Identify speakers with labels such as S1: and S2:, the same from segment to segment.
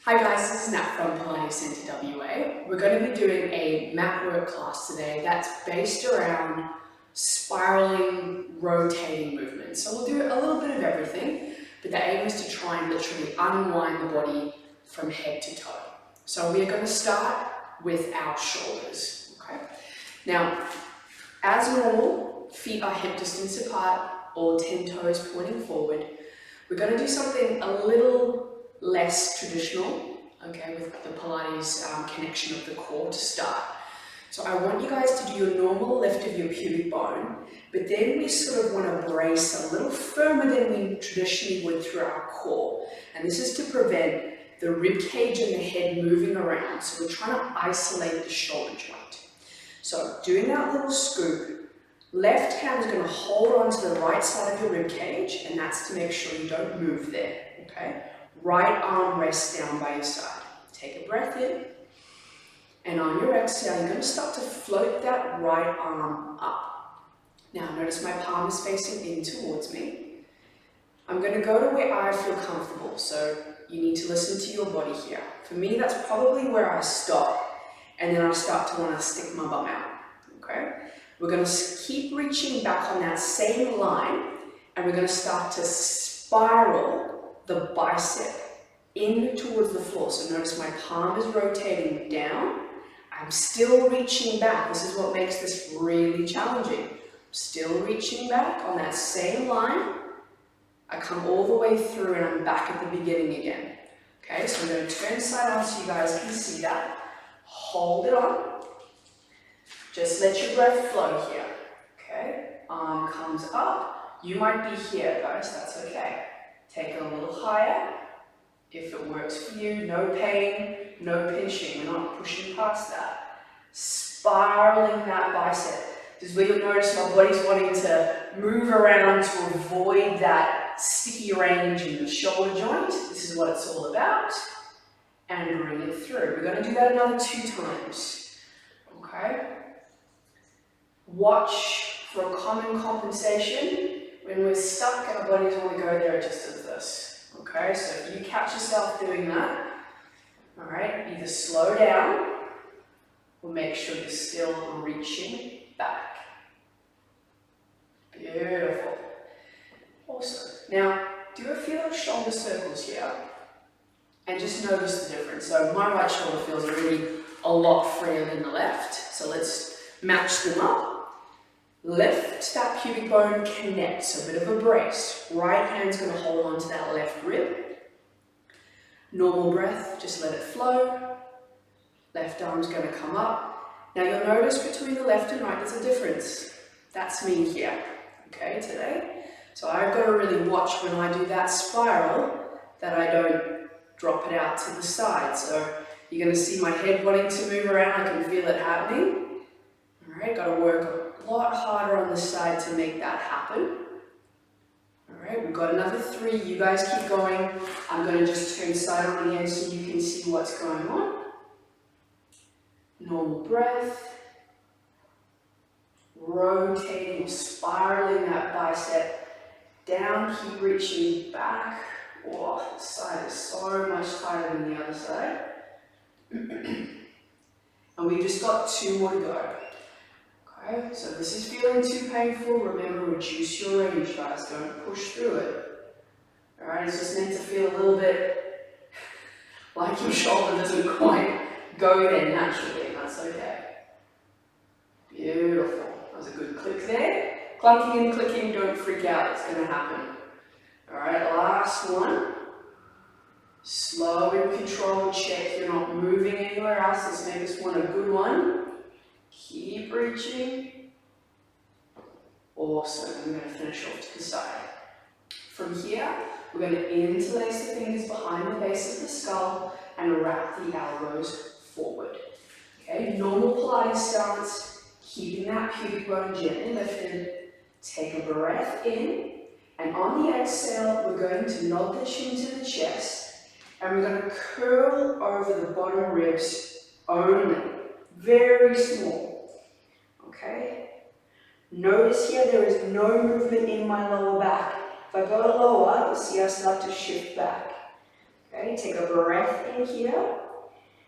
S1: Hi guys, this is Nat from Pilates Centre WA. We're going to be doing a MATWORK class today that's based around spiraling, rotating movements. So we'll do a little bit of everything, but the aim is to try and literally unwind the body from head to toe. So we're going to start with our shoulders, okay? Now, as normal, feet are hip distance apart, all 10 toes pointing forward. We're going to do something a little less traditional, okay, with the Pilates connection of the core to start. So I want you guys to do your normal lift of your pubic bone, but then we sort of want to brace a little firmer than we traditionally would through our core. And this is to prevent the rib cage and the head moving around. So we're trying to isolate the shoulder joint. So doing that little scoop, left hand is going to hold on to the right side of your rib cage, and that's to make sure you don't move there, okay? Right arm rests down by your side. Take a breath in, and on your exhale, you're going to start to float that right arm up. Now, notice my palm is facing in towards me. I'm going to go to where I feel comfortable, so you need to listen to your body here. For me, that's probably where I stop, and then I start to want to stick my bum out, okay? We're going to keep reaching back on that same line, and we're going to start to spiral the bicep in towards the floor. So notice my palm is rotating down. I'm still reaching back. This is what makes this really challenging. Still reaching back on that same line. I come all the way through and I'm back at the beginning again. Okay, so we're going to turn side on so you guys can see that. Hold it on. Just let your breath flow here. Okay, arm comes up. You might be here, guys, that's okay. Take it a little higher. If it works for you, no pain, no pinching. We're not pushing past that. Spiraling that bicep. This is where you'll notice my body's wanting to move around to avoid that sticky range in the shoulder joint. This is what it's all about. And bring it through. We're going to do that another 2 times. Okay? Watch for a common compensation. When we're stuck and our bodies want to go there, it just does this. Okay, so if you catch yourself doing that, all right, either slow down or make sure you're still reaching back. Beautiful. Awesome. Now, do a few little shoulder circles here and just notice the difference. So my right shoulder feels really a lot freer than the left. So let's match them up. Lift that pubic bone, connect, so a bit of a brace. Right hand's going to hold on to that left rib. Normal breath, just let it flow. Left arm's going to come up. Now you'll notice between the left and right there's a difference. That's me here, okay, today. So I've got to really watch when I do that spiral that I don't drop it out to the side. So you're going to see my head wanting to move around. I can feel it happening. All right, got to work a lot harder on the side to make that happen. All right, we've got another 3. You guys keep going. I'm going to just turn side on the end so you can see what's going on. Normal breath. Rotating, spiraling that bicep down. Keep reaching back. Oh, this side is so much tighter than the other side. And we've just got 2 more to go. Okay, so if this is feeling too painful, remember, reduce your range, guys. Don't push through it. Alright, it's just meant to feel a little bit like your shoulder doesn't quite go there naturally, and that's okay. Beautiful. That was a good click there. Clunking and clicking, don't freak out, it's going to happen. Alright, last one. Slow and controlled, check you're not moving anywhere else. Let's make this one a good one. Keep reaching. Awesome. I'm going to finish off to the side. From here, we're going to interlace the fingers behind the base of the skull and wrap the elbows forward. Okay, normal Pilates stance, keeping that pubic bone gently lifted. Take a breath in, and on the exhale, we're going to nod the chin to the chest, and we're going to curl over the bottom ribs only. Very small, okay? Notice here there is no movement in my lower back. If I go lower, you'll see I start to shift back.
S2: Okay, take a breath in here,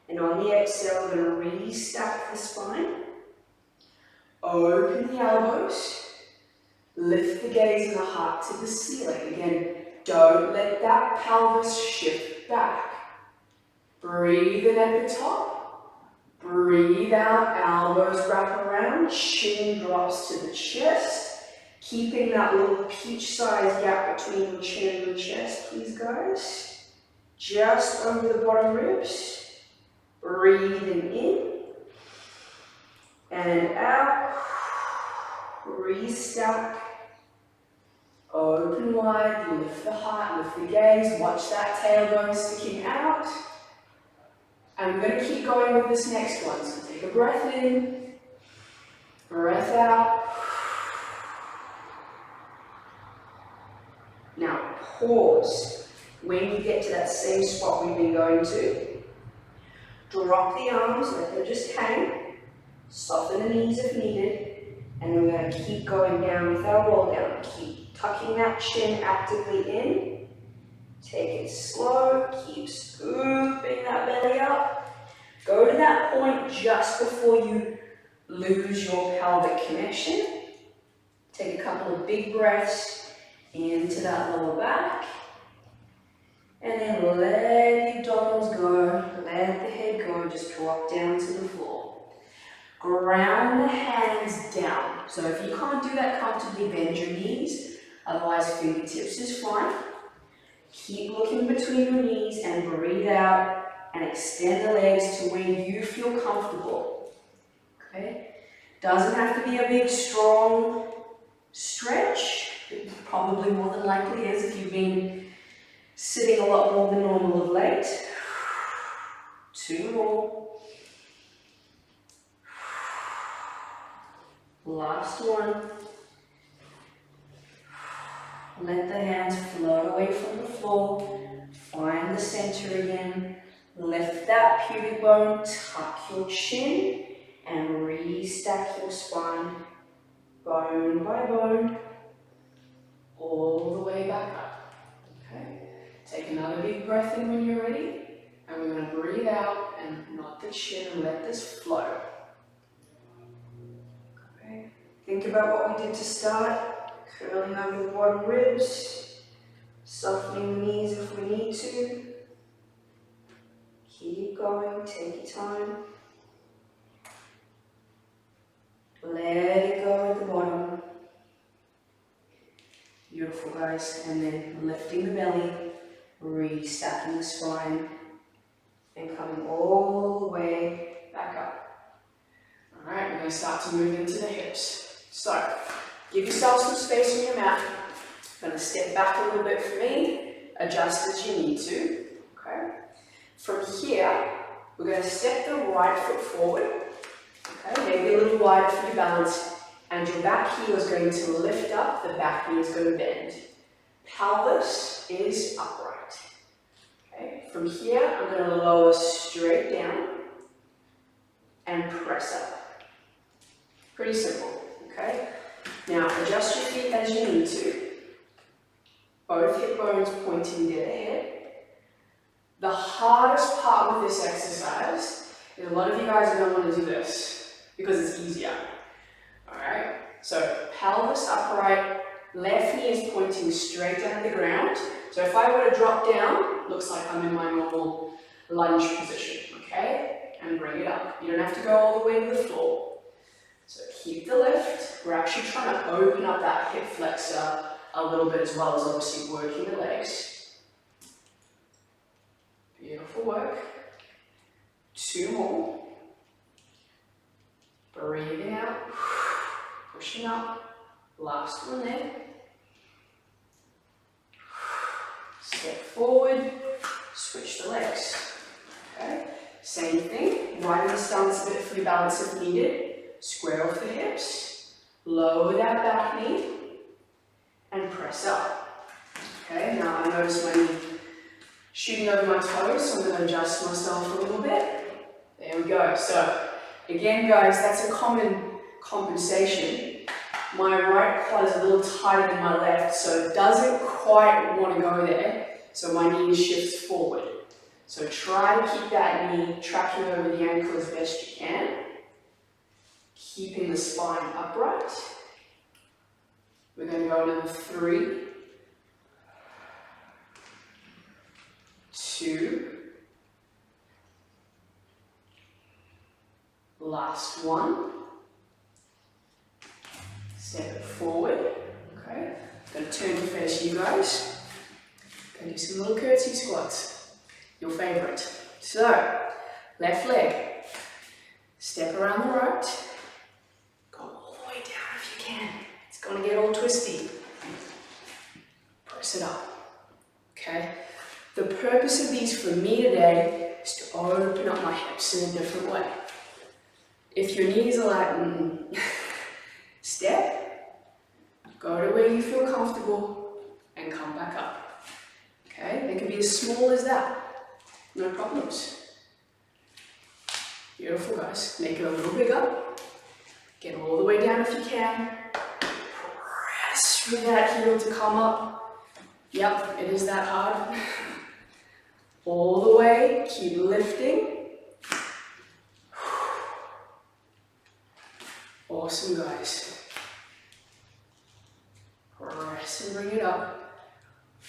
S2: and on the exhale, we're going to restack the spine. Open the elbows. Lift the gaze and the heart to the ceiling. Again, don't let that pelvis shift back. Breathe in at the top. Breathe out, elbows wrap around, chin drops to the chest. Keeping that little peach-sized gap between your chin and your chest, please guys. Just over the bottom ribs. Breathing in and out. Restack. Open wide, lift the heart, lift the gaze, watch that tailbone sticking out. I'm going to keep going with this next one, so take a breath in, breath out. Now pause when you get to that same spot we've been going to. Drop the arms, let them just hang, soften the knees if needed, and then we're going to keep going down with our roll down. Keep tucking that chin actively in. Take it slow, keep scooping that belly up. Go to that point just before you lose your pelvic connection. Take a couple of big breaths into that lower back. And then let the abdominals go, let the head go, just drop down to the floor. Ground the hands down. So if you can't do that comfortably, bend your knees. Otherwise, fingertips is fine. Keep looking between your knees and breathe out and extend the legs to where you feel comfortable. Okay? Doesn't have to be a big, strong stretch. It probably more than likely is if you've been sitting a lot more than normal of late. 2 more. Last one. Let the hands float away from the floor. Find the center again. Lift that pubic bone, tuck your chin, and restack your spine, bone by bone, all the way back up. Okay? Take another big breath in when you're ready, and we're going to breathe out and nod the chin and let this flow. Okay? Think about what we did to start. Curling over the bottom ribs, softening the knees if we need to. Keep going, take your time. Let it go at the bottom. Beautiful, guys. And then lifting the belly, restacking the spine, and coming all the way back up. All right, we're going to start to move into the hips. So, give yourself some space on your mat. I'm going to step back a little bit for me, adjust as you need to. Okay. From here, we're going to step the right foot forward. Okay, maybe a little wider for your balance, and your back heel is going to lift up, the back knee is going to bend. Pelvis is upright. Okay, from here, I'm going to lower straight down and press up. Pretty simple. Okay. Now, adjust your feet as you need to. Both hip bones pointing dead ahead. The hardest part with this exercise is a lot of you guys are going to want to do this because it's easier. Alright? So, pelvis upright, left knee is pointing straight down the ground. So if I were to drop down, looks like I'm in my normal lunge position. Okay? And bring it up. You don't have to go all the way to the floor. So keep the lift. We're actually trying to open up that hip flexor a little bit as well as obviously working the legs. Beautiful work. 2 more. Breathing out. Pushing up. Last one there. Step forward. Switch the legs. Okay. Same thing. Widen the stance a bit for your balance if needed. Square off the hips, lower that back knee, and press up. Okay, now I notice my knee shooting over my toes, so I'm going to adjust myself a little bit. There we go. So, again guys, that's a common compensation. My right quad is a little tighter than my left, so it doesn't quite want to go there, so my knee shifts forward. So try to keep that knee tracking over the ankle as best you can, keeping the spine upright. We're going to go number 3, 2, last one. Step it forward. Okay, I'm going to turn to face you guys. Going to do some little curtsy squats. Your favorite. So, left leg. Step around the right. Go all the way down if you can. It's going to get all twisty. Press it up. Okay. The purpose of these for me today is to open up my hips in a different way. If your knees are like, step, go to where you feel comfortable and come back up. Okay, they can be as small as that, no problems. Beautiful guys, make it a little bigger, get all the way down if you can, press through that heel to come up. Yep, it is that hard. All the way, keep lifting. Awesome guys. Press and bring it up.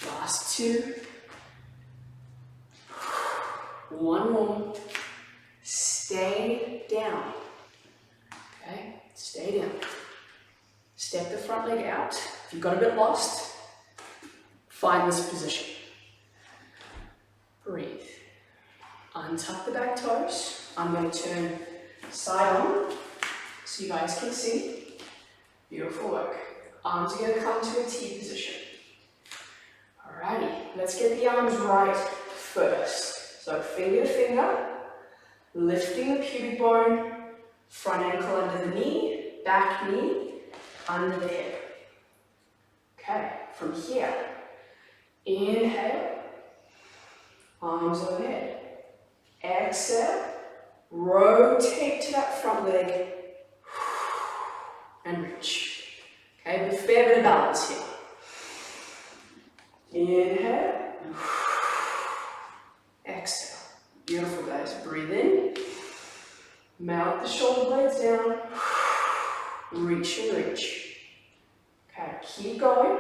S2: Last 2. One more. Stay down. Okay, stay down. Step the front leg out. If you've got a bit lost, find this position. Breathe. Untuck the back toes. I'm going to turn side on so you guys can see. Beautiful work. Arms are going to come to a T position. Alrighty, let's get the arms right first. So finger to finger, lifting the pubic bone, front ankle under the knee, back knee, under the hip. Okay, from here, inhale, arms overhead. Exhale, rotate to that front leg, and reach. Okay, with a fair bit of balance here. Inhale, exhale. Beautiful guys, breathe in, melt the shoulder blades down, reach and reach. Okay, keep going,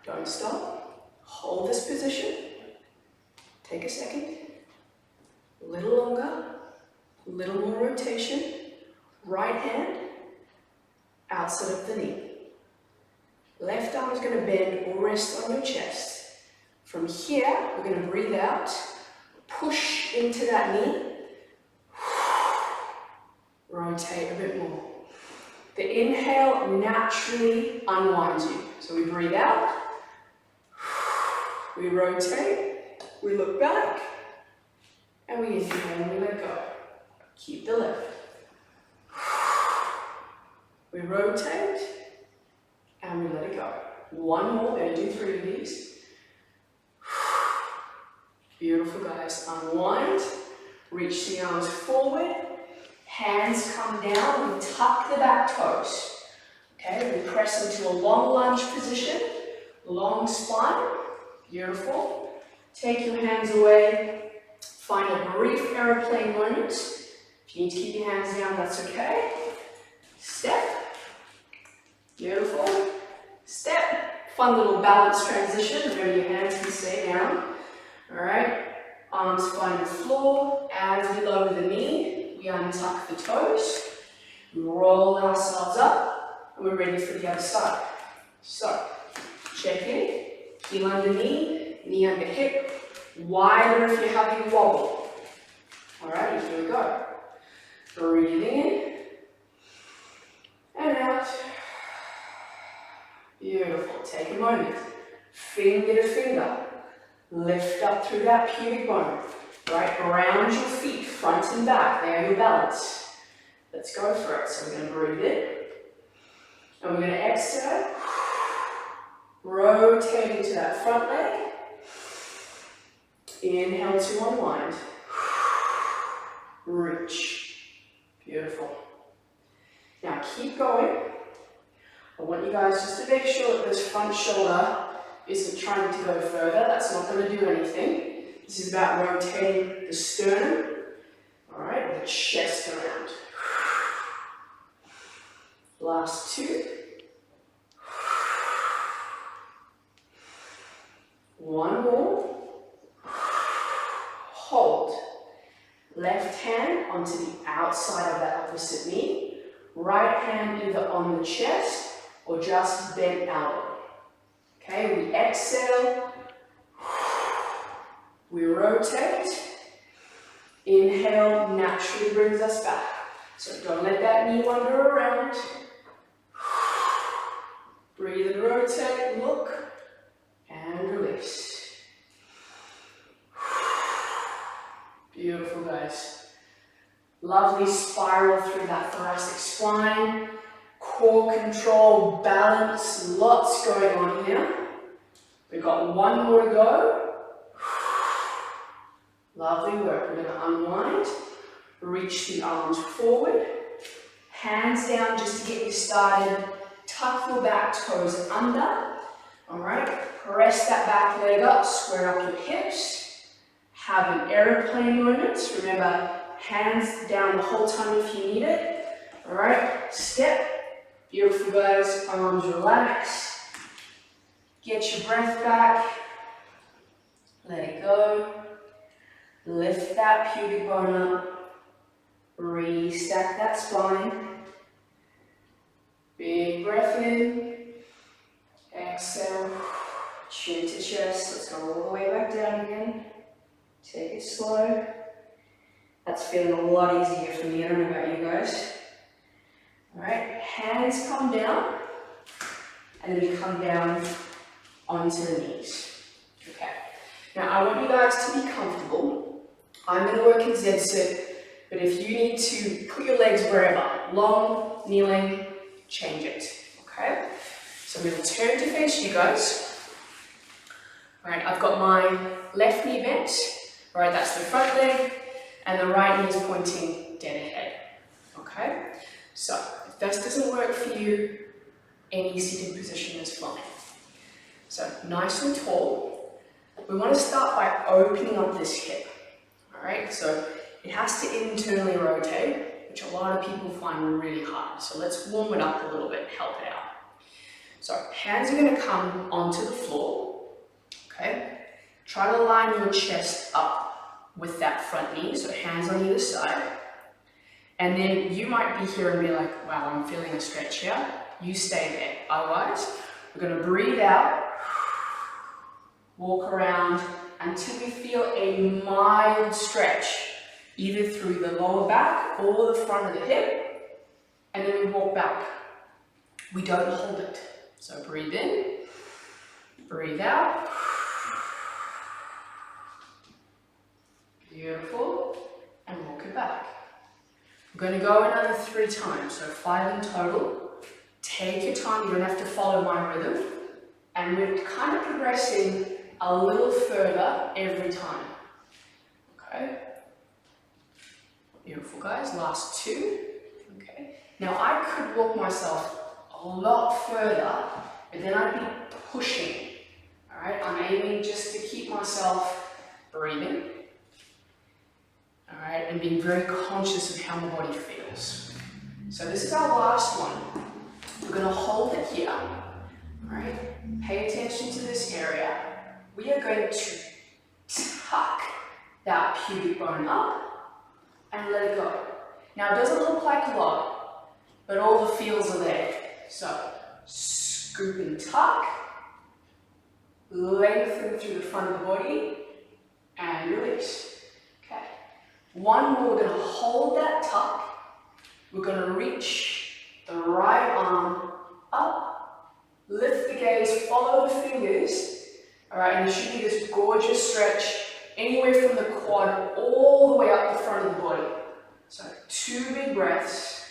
S2: don't stop, hold this position, take a second, a little longer, a little more rotation, right hand, outside of the knee. Left arm is going to bend or rest on your chest. From here, we're going to breathe out, push into that knee, rotate a bit more. The inhale naturally unwinds you. So we breathe out, we rotate, we look back, and we inhale and we let go. Keep the lift. We rotate, and we let it go. One more, we're going to do 3 of these. Beautiful guys, unwind, reach the arms forward, hands come down, we tuck the back toes. Okay, we press into a long lunge position, long spine, beautiful. Take your hands away, find a brief aeroplane moment. If you need to keep your hands down, that's okay. Step, beautiful. Step, fun little balance transition. Remember your hands can stay down. Alright, arms find the floor. As we lower the knee, we untuck the toes. We roll ourselves up, and we're ready for the other side. So, check in, heel under knee, knee under hip, wider if you're having a wobble. Alright, here we go. Breathing in, and out. Beautiful. Take a moment. Finger to finger. Lift up through that pubic bone. Right, ground your feet, front and back. There, your balance. Let's go for it. So we're going to breathe in. And we're going to exhale. Rotate into that front leg. Inhale to unwind. Reach. Beautiful. Now keep going. I want you guys just to make sure that this front shoulder isn't trying to go further. That's not going to do anything.
S1: This is about rotating the sternum, all right, the chest around. Last 2. 1 more. Hold. Left hand onto the outside of that opposite knee. Right hand either on the chest or just bent elbow. Okay, we exhale. We rotate. Inhale naturally brings us back. So don't let that knee wander around. Breathe and rotate, look, and release. Beautiful, guys. Lovely spiral through that thoracic spine. Core control, balance, lots going on here. We've got 1 more to go. Lovely work. We're going to unwind, reach the arms forward, hands down just to get you started. Tuck your back toes under. All right, press that back leg up, square up your hips. Have an aeroplane moment. Remember, hands down the whole time if you need it. All right, step. Beautiful, guys. Arms relax. Get your breath back. Let it go. Lift that pubic bone up. Restack that spine. Big breath in. Exhale. Chin to chest. Let's go all the way back down again. Take it slow. That's feeling a lot easier for me. I don't know about you guys. Alright, hands come down. And then we come down onto the knees. Okay. Now I want you guys to be comfortable. I'm going to work in Z-sit, but if you need to put your legs wherever, long, kneeling, change it. Okay? So I'm going to turn to face you guys. Alright, I've got my left knee bent. Alright, that's the front leg, and the right knee is pointing dead ahead. Okay? So, if this doesn't work for you, any seated position is fine. So, nice and tall. We want to start by opening up this hip. Alright, so it has to internally rotate, which a lot of people find really hard. So let's warm it up a little bit, help it out. So, hands are going to come onto the floor. Okay? Try to line your chest up with that front knee, so hands on either side. And then you might be here and be like, wow, I'm feeling a stretch here. You stay there. Otherwise, we're going to breathe out, walk around until we feel a mild stretch, either through the lower back or the front of the hip, and then we walk back. We don't hold it. So breathe in, breathe out. Beautiful. And walk it back. We're going to go another 3 times, so 5 in total. Take your time, you don't have to follow my rhythm. And we're kind of progressing a little further every time. Okay? Beautiful, guys. Last 2. Okay. Now I could walk myself a lot further, but then I'd be pushing. Alright? I'm aiming just to keep myself breathing. Alright, and being very conscious of how my body feels. So this is our last one. We're going to hold it here. Alright, pay attention to this area. We are going to tuck that pubic bone up and let it go. Now it doesn't look like a lot, but all the feels are there. So scoop and tuck, lengthen through the front of the body, and release. One more, we're going to hold that tuck. We're going to reach the right arm up, lift the gaze, follow the fingers. Alright, and there should be this gorgeous stretch anywhere from the quad all the way up the front of the body. So 2 big breaths.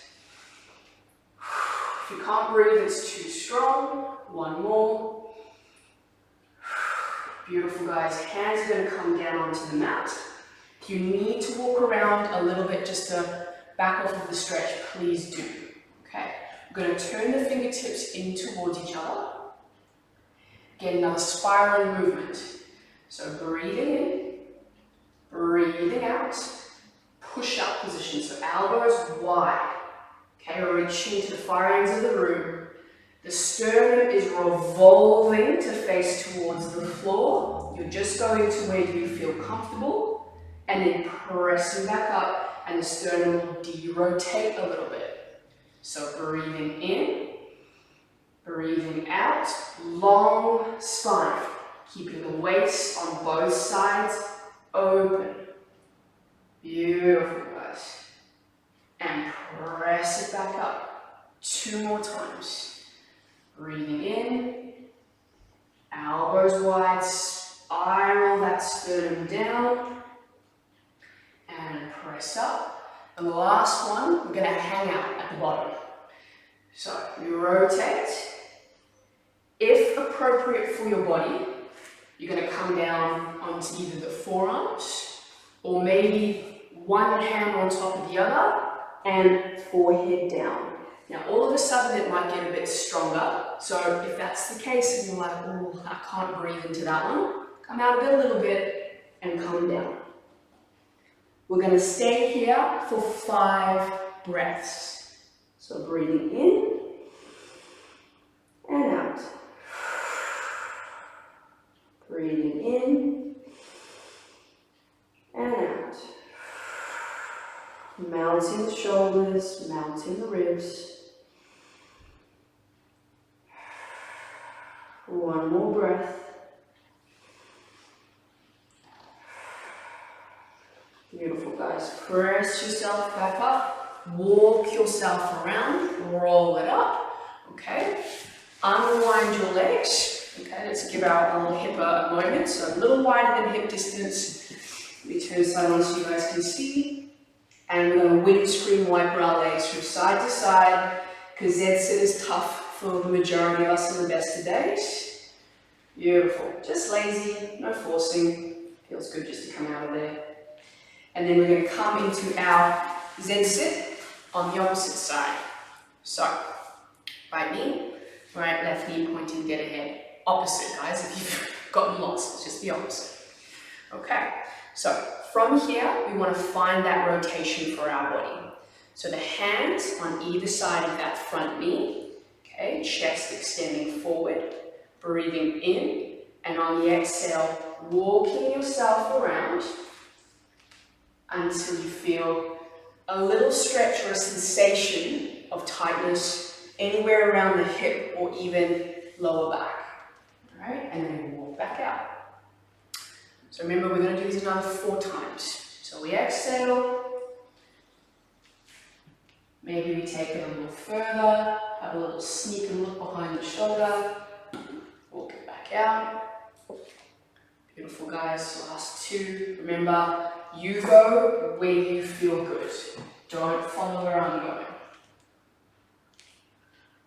S1: If you can't breathe, it's too strong. 1 more. Beautiful, guys. Hands are going to come down onto the mat. If you need to walk around a little bit just to back off of the stretch, please do. Okay, we're going to turn the fingertips in towards each other. Again, another spiraling movement. So breathing in,
S2: rushing to the far ends of the room. The sternum is revolving to face towards the floor. You're just going to where you feel comfortable and then pressing back up, and the sternum will de-rotate a little bit. So breathing in, breathing out, long spine, keeping the waist on both sides open. Beautiful, guys. And press it back up. 2 more times. Breathing in, elbows wide, spiral that sternum down, and press up. And the last one, we're going to hang out at the bottom. So you rotate. If appropriate for your body, you're going to come down onto either the forearms, or maybe one hand on top of the other, and forehead down. Now, all of a sudden, it might get a bit stronger. So if that's the case, and you're like, oh, I can't breathe into that one, come out of it a little bit and come down. We're going to stay here for 5 breaths. So breathing in and out. Breathing in and out. Mounting the shoulders, mounting the ribs. 1 more breath. Beautiful, guys. Press yourself back up. Walk yourself around. Roll it up. Okay. Unwind your legs. Okay. Let's give our little hip a moment. So a little wider than hip distance. Let me turn side on so you guys can see. And we're going to windscreen wiper our legs from side to side, because Z-sit is tough for the majority of us on the best of days. Beautiful. Just lazy, no forcing. Feels good just to come out of there. And then we're going to come into our Z-sit on the opposite side. So, right knee, right left knee pointing dead ahead. Opposite, guys, if you've gotten lost, it's just the opposite. Okay, so from here, we want to find that rotation for our body. So the hands on either side of that front knee, okay, chest extending forward, breathing in, and on the exhale, walking yourself around until you feel a little stretch or a sensation of tightness anywhere around the hip or even lower back. All right, and then walk back out. So remember, we're going to do this another 4 times. So we exhale. Maybe we take it a little further, have a little sneak and look behind the shoulder. Walk it back out. Beautiful, guys. Last 2. Remember, you go where you feel good. Don't follow where I'm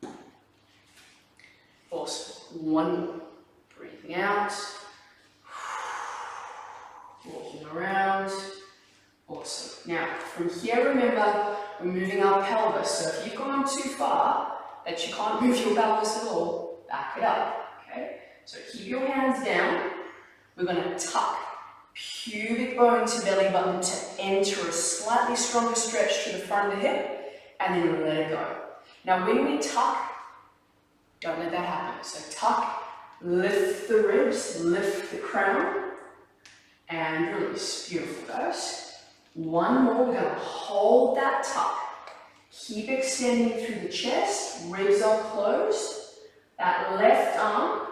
S2: going. Awesome. 1 more. Breathing out. Walking around. Awesome. Now, from here, remember, we're moving our pelvis. So if you've gone too far that you can't move your pelvis at all, back it up. Okay? So keep your hands down. We're going to tuck pubic bone to belly button to enter a slightly stronger stretch to the front of the hip, and then let it go. Now, when we tuck, don't let that happen. So tuck, lift the ribs, lift the crown, and release. Beautiful, guys. 1 more. We're going to hold that tuck. Keep extending through the chest. Ribs are closed. That left arm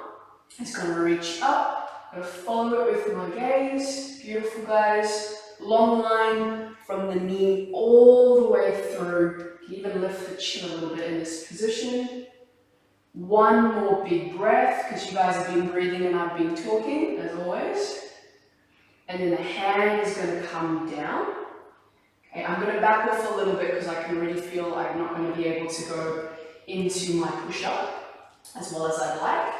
S2: is going to reach up. I'm going to follow it with my gaze. Beautiful, guys. Long line from the knee all the way through. You can even lift the chin a little bit in this position. 1 more big breath, because you guys have been breathing and I've been talking, as always. And then the hand is going to come down. Okay, I'm going to back off a little bit because I can really feel I'm not going to be able to go into my push-up as well as I'd like.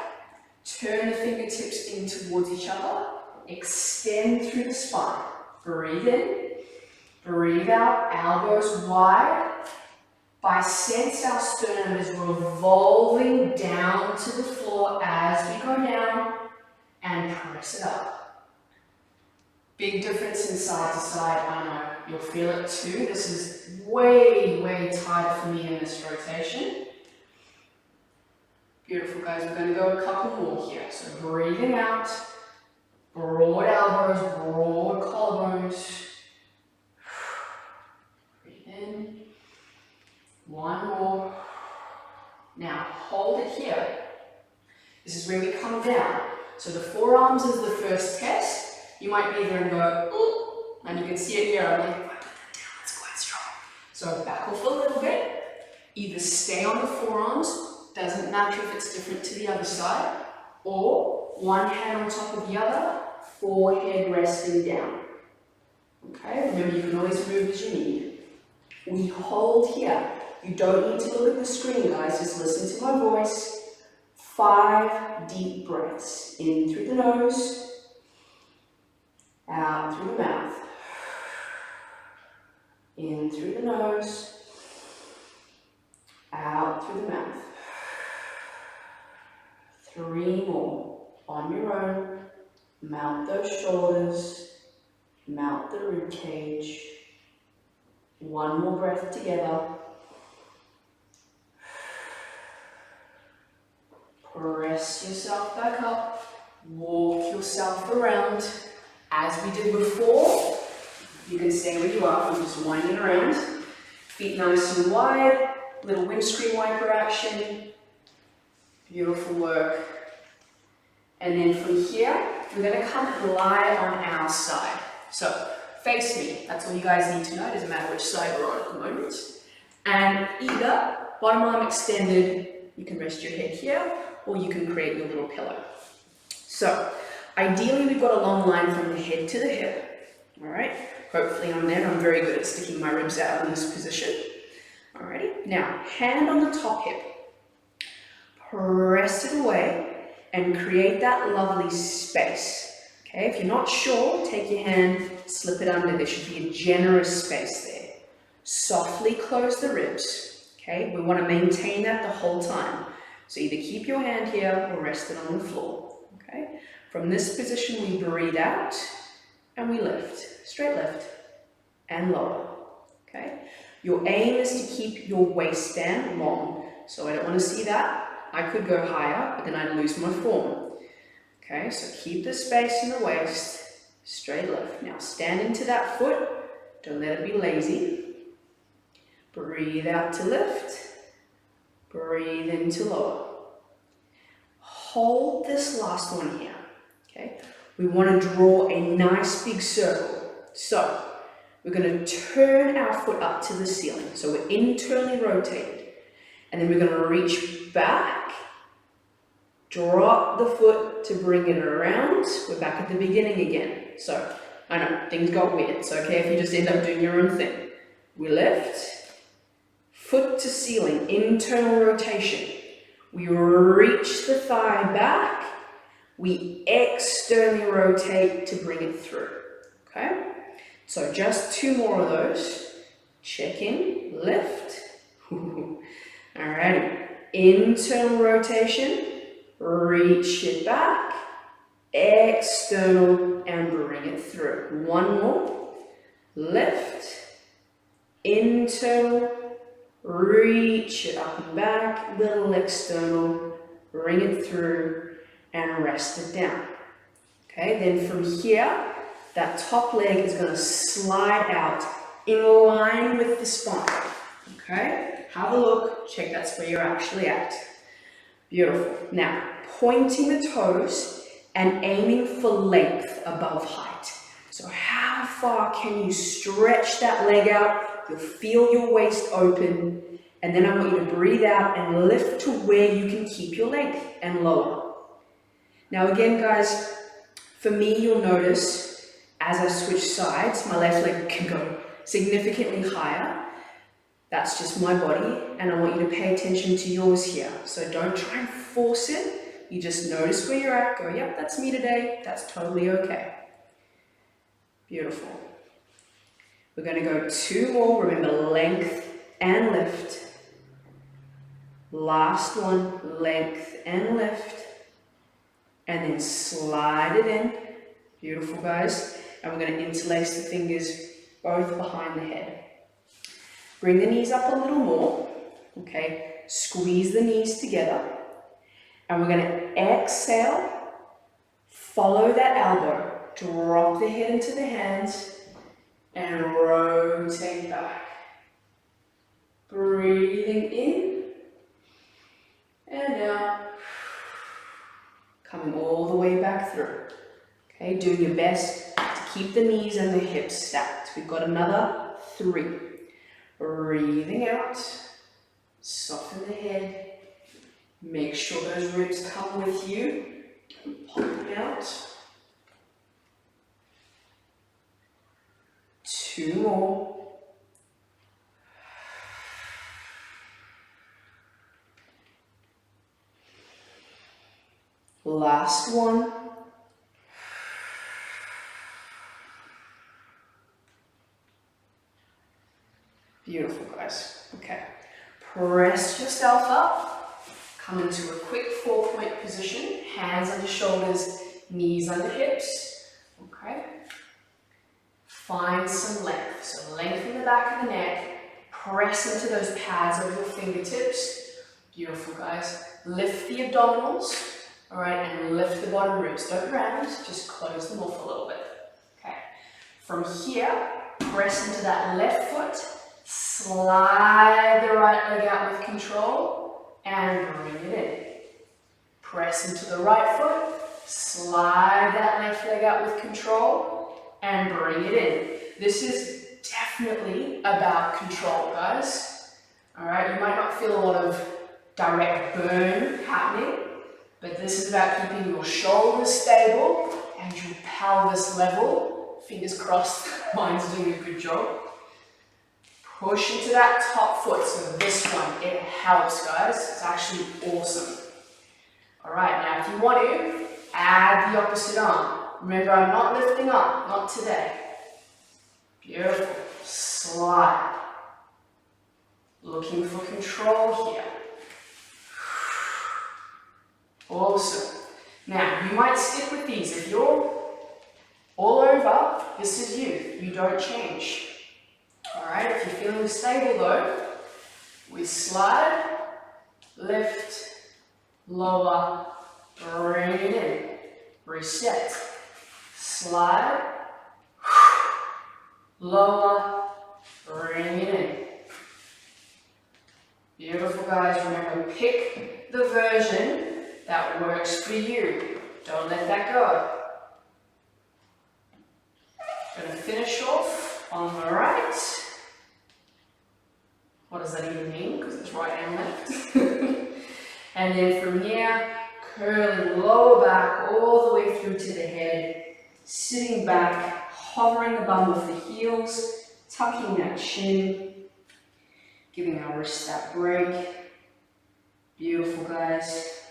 S2: Turn the fingertips in towards each other. Extend through the spine. Breathe in. Breathe out. Elbows wide. Biceps, our sternum is revolving down to the floor as we go down, and press it up.
S1: Big difference in side to side, I know. You'll feel it too. This is way, way tighter for me in this rotation. Beautiful, guys. We're going to go a couple more here. So breathing out, broad elbows, broad collarbones. Breathe in. One more. Now hold it here. This is where we come down. So the forearms is the first test. You might be there and go, ooh, and you can see it here. I'm like, if I put that down, that's quite strong. So back off a little bit. Either stay on the forearms, doesn't matter if it's different to the other side, or one hand on top of the other, forehead resting down. Okay, remember you can always move as you need. We hold here. You don't need to look at the screen, guys, just listen to my voice. 5 deep breaths. In through the nose, out through the mouth. In through the nose, out through the mouth. 3 more. On your own, mount those shoulders, mount the rib cage. 1 more breath together. Press yourself back up, walk yourself around. As we did before, you can stay where you are. I'm just winding around. Feet nice and wide, little windscreen wiper action. Beautiful work. And then from here, we're going to come and lie on our side. So face me. That's all you guys need to know. It doesn't matter which side we're on at the moment. And either bottom arm extended, you can rest your head here, or you can create your little pillow. So ideally, we've got a long line from the head to the hip. All right. Hopefully I'm there. I'm very good at sticking my ribs out in this position. Alrighty. Now, hand on the top hip. Press it away and create that lovely space. Okay. If you're not sure, take your hand, slip it under. There should be a generous space there. Softly close the ribs. Okay. We want to maintain that the whole time. So either keep your hand here or rest it on the floor. Okay. From this position, we breathe out and we lift. Straight lift and lower. Okay. Your aim is to keep your waistband long. So I don't want to see that. I could go higher, but then I'd lose my form. Okay, so keep the space in the waist. Straight lift. Now stand into that foot. Don't let it be lazy. Breathe out to lift. Breathe in to lower. Hold this last one here. Okay, we want to draw a nice big circle. So we're going to turn our foot up to the ceiling. So we're internally rotated. And then we're going to reach back, drop the foot to bring it around. We're back at the beginning again. So I know things got weird. It's okay if you just end up doing your own thing. We lift, foot to ceiling, internal rotation. We reach the thigh back. We externally rotate to bring it through. Okay? So just 2 more of those. Check in, lift. Alrighty. Internal rotation. Reach it back. External and bring it through. 1 more. Lift. Internal. Reach it up and back. Little external. Bring it through and rest it down. Okay, then from here, that top leg is going to slide out in line with the spine. Okay, have a look, check that's where you're actually at. Beautiful. Now, pointing the toes and aiming for length above height. So how far can you stretch that leg out? You'll feel your waist open, and then I want you to breathe out and lift to where you can keep your length and lower. Now again, guys, for me, you'll notice as I switch sides, my left leg can go significantly higher. That's just my body, and I want you to pay attention to yours here. So don't try and force it. You just notice where you're at, go, yep, that's me today. That's totally okay. Beautiful. We're going to go 2 more. Remember, length and lift. Last one, length and lift. And then slide it in. Beautiful, guys.
S2: And we're going to interlace the fingers both behind the head. Bring the knees up a little more, okay? Squeeze the knees together. And we're going to exhale, follow that elbow, drop the head into the hands, and rotate back. Breathing in, and out. Coming all the way back through. Okay, doing your best to keep the knees and the hips stacked. We've got another 3. Breathing out, soften the head. Make sure those ribs come with you. Don't pop them out. 2 more. Last one. Beautiful, guys. Okay. Press yourself up. Come into a quick 4-point position. Hands under shoulders, knees under hips. Okay. Find some length. So lengthen the back of the neck. Press into those pads of your fingertips. Beautiful, guys. Lift the abdominals. All right, and lift the bottom ribs. Don't round, just close them off a little bit. Okay. From here, press into that left foot. Slide the right leg out with control and bring it in. Press into the right foot. Slide that left leg out with control and bring it in. This is definitely about control, guys. All right, you might not feel a lot of direct burn happening, but this is about keeping your shoulders stable and your pelvis level. Fingers crossed, mine's doing a good job. Push into that top foot, so this one, it helps, guys. It's actually awesome. All right, now if you want to, add the opposite arm. Remember, I'm not lifting up, not today. Beautiful. Slide. Looking for control here. Awesome. Now, you might stick with these. If you're all over, this is you. You don't change. Alright, if you're feeling stable though, we slide, lift, lower, bring it in, reset, slide, lower, bring it in. Beautiful, guys. Remember, pick the version that works for you. Don't let that go. Going to finish off on the right. What does that even mean? Because it's right and left. And then from here, curling lower back all the way through to the head, sitting back, hovering the bum of the heels, tucking that chin, giving our wrists that break. Beautiful, guys.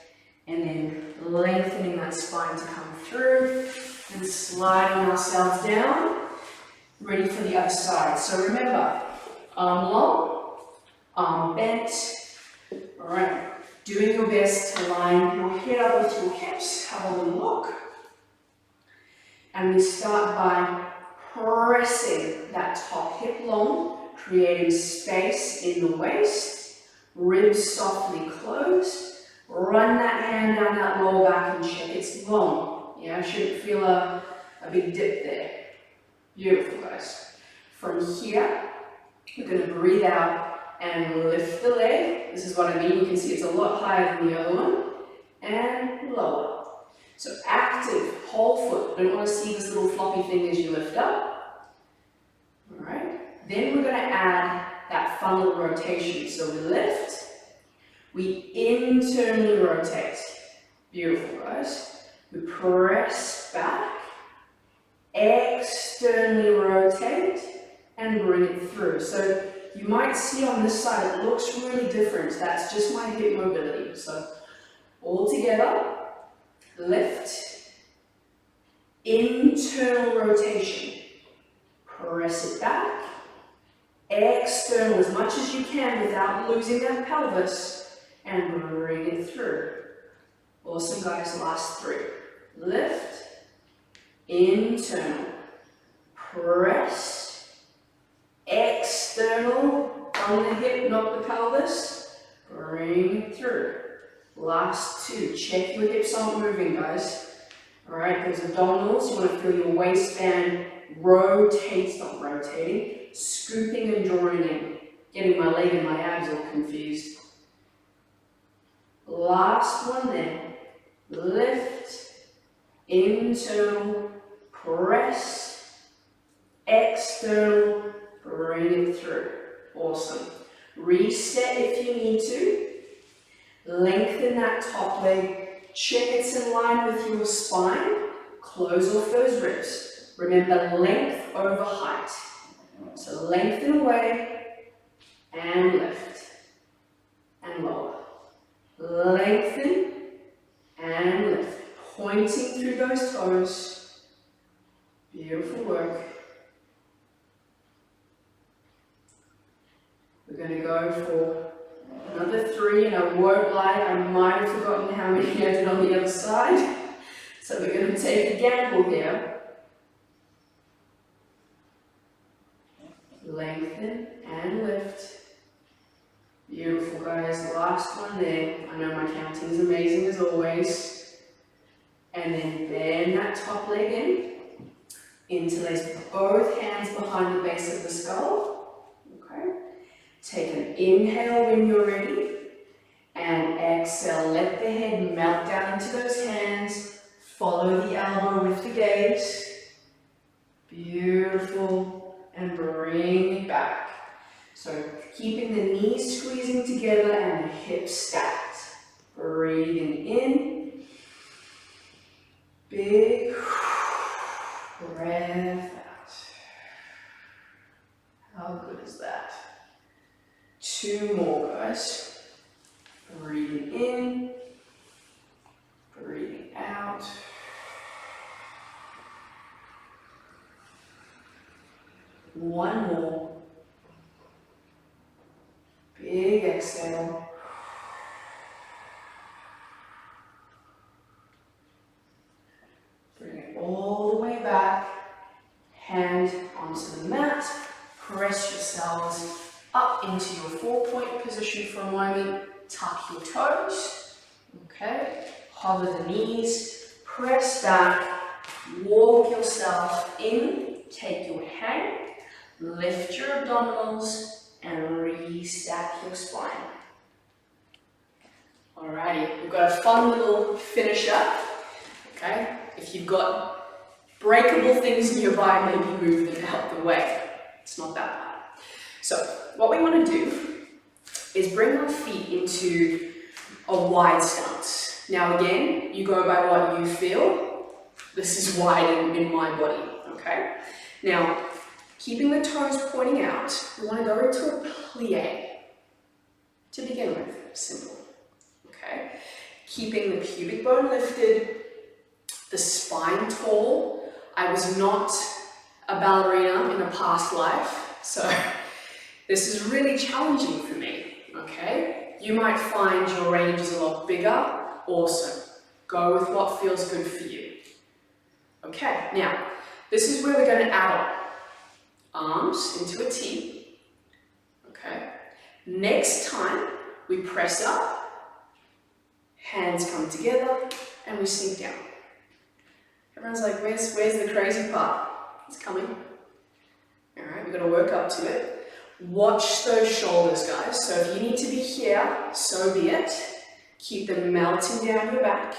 S2: And then lengthening that spine to come through and sliding ourselves down, ready for the other side. So remember, arm long, arm bent. All right, doing your best to line your head up with your hips. Have a little look. And we start by pressing that top hip long, creating space in the waist, ribs softly closed. Run that hand down that lower back and check it's long. Yeah, I shouldn't feel a big dip there. Beautiful, guys. From here, we're going to breathe out and lift the leg. This is what I mean. You can see it's a lot higher than the other one. And lower. So active, whole foot. Don't want to see this little floppy thing as you lift up. All right. Then we're going to add that fun little rotation. So we lift. We internally rotate. Beautiful, guys. We press back, externally rotate, and bring it through. So you might see on this side, it looks really different. That's just my hip mobility. So all together, lift, internal rotation. Press it back, external as much as you can without losing that pelvis. And bring it through. Awesome, guys. Last 3. Lift, internal, press, external on the hip, not the pelvis, bring it through. Last two, check your hips aren't moving, guys. All right, those abdominals, you want to feel your waistband rotate, not rotating, scooping and drawing in. Getting my leg and my abs all confused. Last one then. Lift, internal, press, external, bring it through. Awesome. Reset if you need to. Lengthen that top leg. Check it's in line with your spine. Close off those ribs. Remember, length over height. So lengthen away and lift and lower. Lengthen and lift. Pointing through those toes. Beautiful work. We're going to go for another 3, and I won't lie, I might have forgotten how many I did on the other side. So we're going to take a gamble here. Lengthen and lift. Beautiful, guys. Last one there. I know my counting is amazing as always. And then bend that top leg in. Interlace both hands behind the base of the skull. Okay. Take an inhale when you're ready. And exhale. Let the head melt down into those hands. Follow the elbow with the gaze. Beautiful. And bring it back. So keeping the knees squeezing together and the hips stacked. Breathing in. Big breath out. How good is that? 2 more, guys. Breathing in. Breathing out. One more. Big exhale. Bring it all the way back. Hand onto the mat. Press yourselves up into your 4-point position for a moment. Tuck your toes. Okay. Hover the knees. Press back. Walk yourself in. Take your hand. Lift your abdominals and restack your spine. Alrighty, we've got a fun little finisher. Okay, if you've got breakable things nearby, maybe move them out the way. It's not that bad. So, what we want to do is bring our feet into a wide stance. Now again, you go by what you feel. This is wide in my body, okay? Now, keeping the toes pointing out, we want to go into a plie. To begin with, simple, okay? Keeping the pubic bone lifted, the spine tall. I was not a ballerina in a past life, so this is really challenging for me, okay? You might find your range is a lot bigger. Awesome. Go with what feels good for you. Okay, now, this is where we're going to add on. Arms into a T. Okay. Next time we press up, hands come together, and we sink down. Everyone's like, where's the crazy part? It's coming. All right, we've got to work up to it. Watch those shoulders, guys. So if you need to be here, so be it. Keep them melting down your back.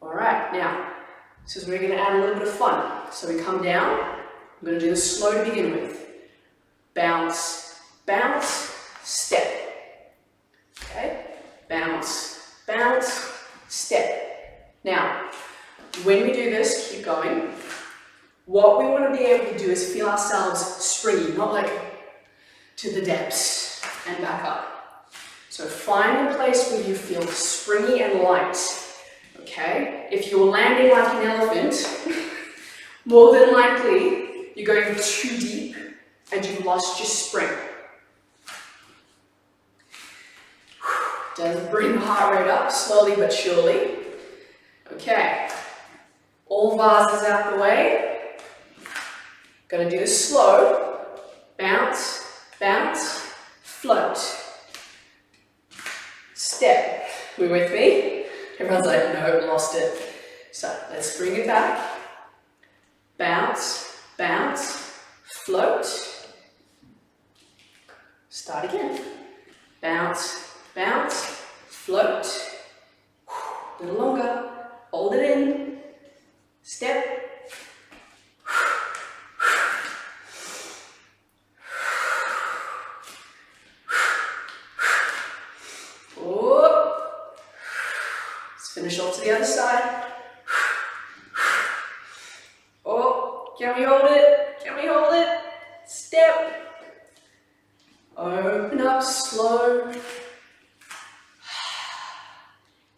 S2: All right, now, this is where we're going to add a little bit of fun. So we come down. I'm going to do this slow to begin with. Bounce, bounce, step. Okay? Bounce, bounce, step. Now, when we do this, keep going. What we want to be able to do is feel ourselves springy, not like to the depths and back up. So find a place where you feel springy and light. Okay? If you're landing like an elephant, more than likely, you're going too deep and you've lost your spring. Does bring the heart rate up slowly but surely. Okay. All vases out the way.
S1: Gonna do this slow. Bounce, bounce, float. Step. We with me? Everyone's like, no, lost it. So let's bring it back. Bounce, bounce, float. Start again. Bounce, bounce, float. A little longer. Hold it in. Step. Let's finish off to the other side. Oh, can we hold it? Can we hold it? Step. Open up slow.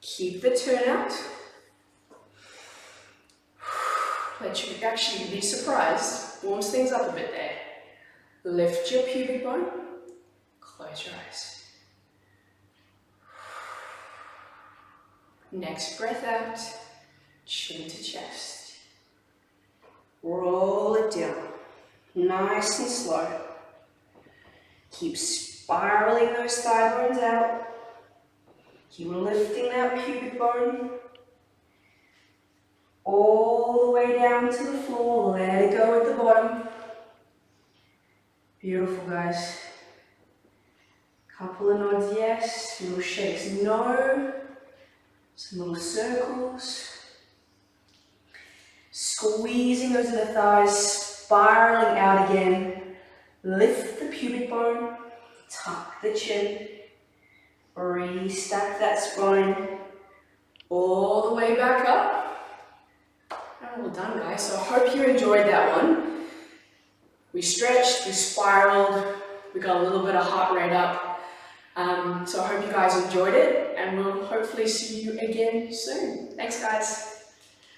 S1: Keep the turnout. Let you actually be surprised. Warms things up a bit there. Lift your pubic bone. Close your eyes. Next breath out. Chin to chest. Roll it down. Nice and slow. Keep spiraling those thigh bones out. Keep lifting that pubic bone. All the way down to the floor. Let it go at the bottom. Beautiful, guys. Couple of nods, yes. Little shakes, no. Some little circles. Squeezing those inner thighs, spiraling out again. Lift the pubic bone, tuck the chin, restack that spine, all the way back up. And we're done, guys. So I hope you enjoyed that one. We stretched, we spiraled, we got a little bit of heart rate up. So I hope you guys enjoyed it, and we'll hopefully see you again soon. Thanks, guys.